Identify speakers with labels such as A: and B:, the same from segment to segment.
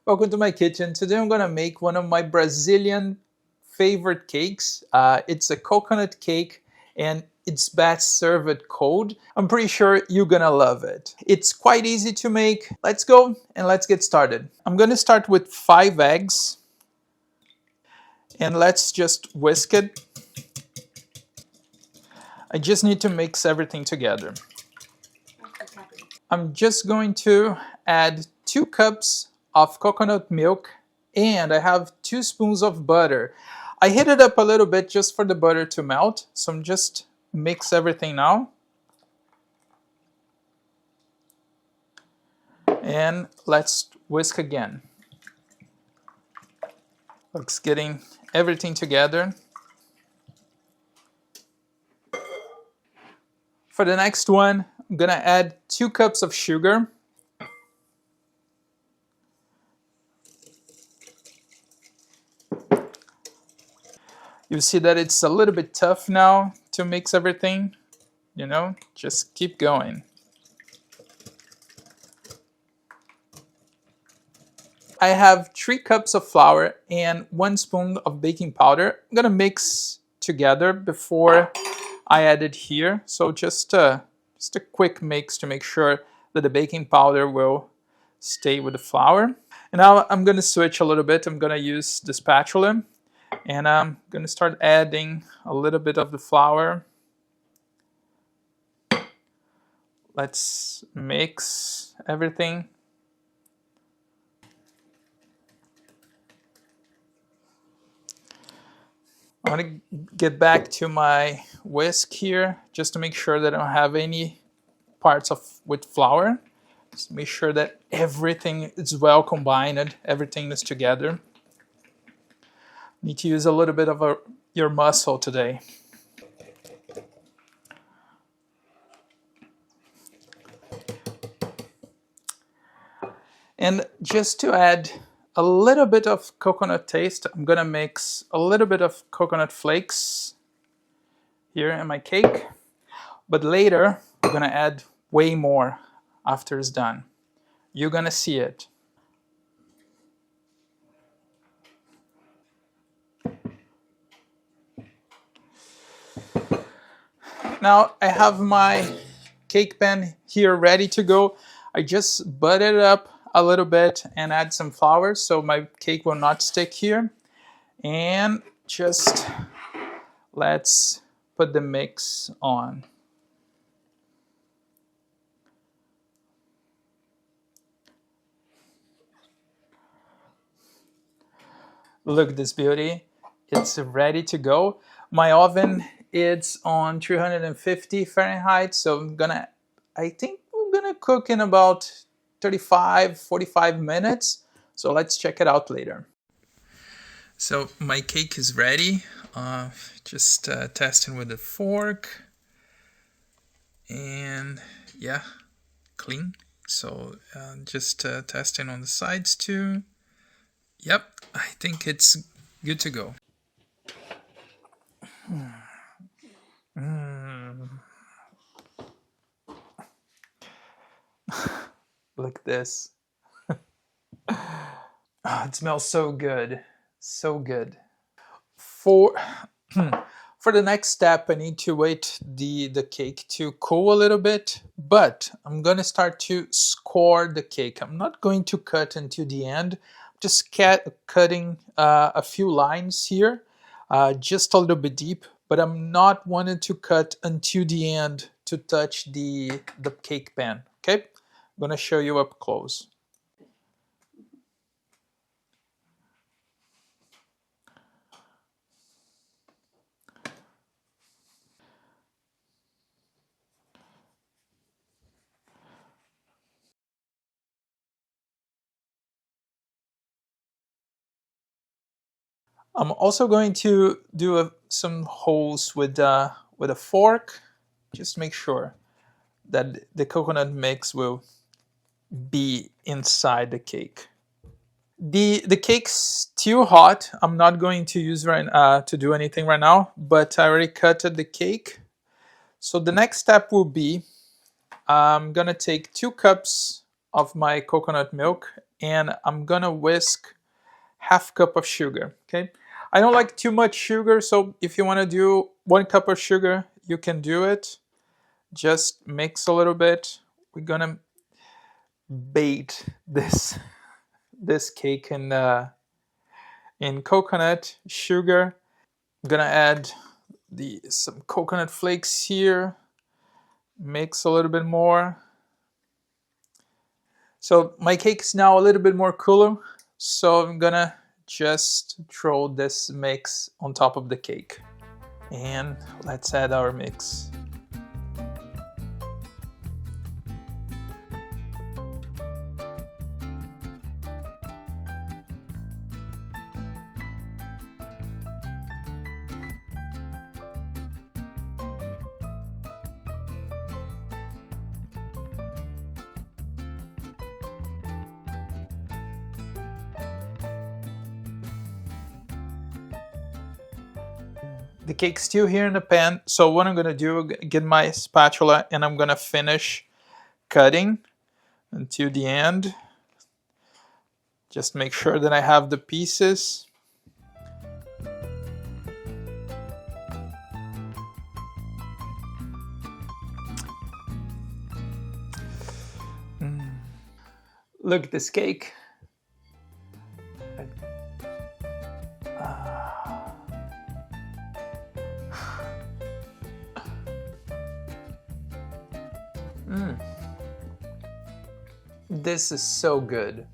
A: Welcome to my kitchen. Today I'm gonna make one of my Brazilian favorite cakes. It's a coconut cake and it's best served cold. I'm pretty sure you're gonna love it. It's quite easy to make. Let's go and let's get started. I'm gonna start with 5 eggs and let's just whisk it. I just need to mix everything together. I'm just going to add 2 cups of coconut milk and I have 2 spoons of butter. I heat it up a little bit just for the butter to melt, so I'm just mix everything now. And let's whisk again. Looks getting everything together. For the next one, I'm gonna add 2 cups of sugar. You see that it's a little bit tough now to mix everything, just keep going. I have 3 cups of flour and 1 spoon of baking powder. I'm gonna mix together before I add it here. So just a quick mix to make sure that the baking powder will stay with the flour. And now I'm gonna switch a little bit. I'm gonna use the spatula. And I'm going to start adding a little bit of the flour. Let's mix everything. I want to get back to my whisk here just to make sure that I don't have any parts with flour. Just make sure that everything is well combined, everything is together. Need to use a little bit of your muscle today. And just to add a little bit of coconut taste, I'm gonna mix a little bit of coconut flakes here in my cake. But later, I'm gonna add way more after it's done. You're gonna see it. Now I have my cake pan here ready to go. I just buttered it up a little bit and add some flour so my cake will not stick here. And just let's put the mix on. Look at this beauty. It's ready to go. My oven it's on 350 Fahrenheit, so I think we're gonna cook in about 35-45 minutes. So let's check it out later. So my cake is ready. Just testing with a fork, and yeah, clean. So just testing on the sides too. Yep, I think it's good to go. Look at this. Oh, it smells so good. So good. For the next step, I need to wait the cake to cool a little bit, but I'm gonna start to score the cake. I'm not going to cut until the end. Just cutting a few lines here, just a little bit deep, but I'm not wanting to cut until the end to touch the cake pan, okay? I'm gonna show you up close. I'm also going to do some holes with a fork, just to make sure that the coconut mix will be inside the cake. The cake's still hot. I'm not going to use to do anything right now, but I already cut the cake. So the next step will be I'm gonna take 2 cups of my coconut milk and I'm gonna whisk half cup of sugar. Okay, I don't like too much sugar, so if you want to do 1 cup of sugar, you can do it. Just mix a little bit. We're gonna bait this cake in coconut sugar. I'm gonna add some coconut flakes here. Mix a little bit more. So my cake's now a little bit more cooler, so I'm gonna just throw this mix on top of the cake. And let's add our mix. The cake's still here in the pan, so what I'm gonna do, get my spatula and I'm gonna finish cutting until the end. Just make sure that I have the pieces. Look at this cake. This is so good.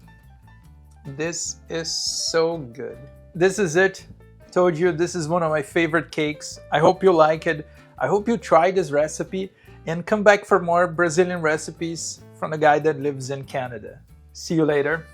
A: This is so good. This is it. Told you this is one of my favorite cakes. I hope you like it. I hope you try this recipe and come back for more Brazilian recipes from a guy that lives in Canada. See you later.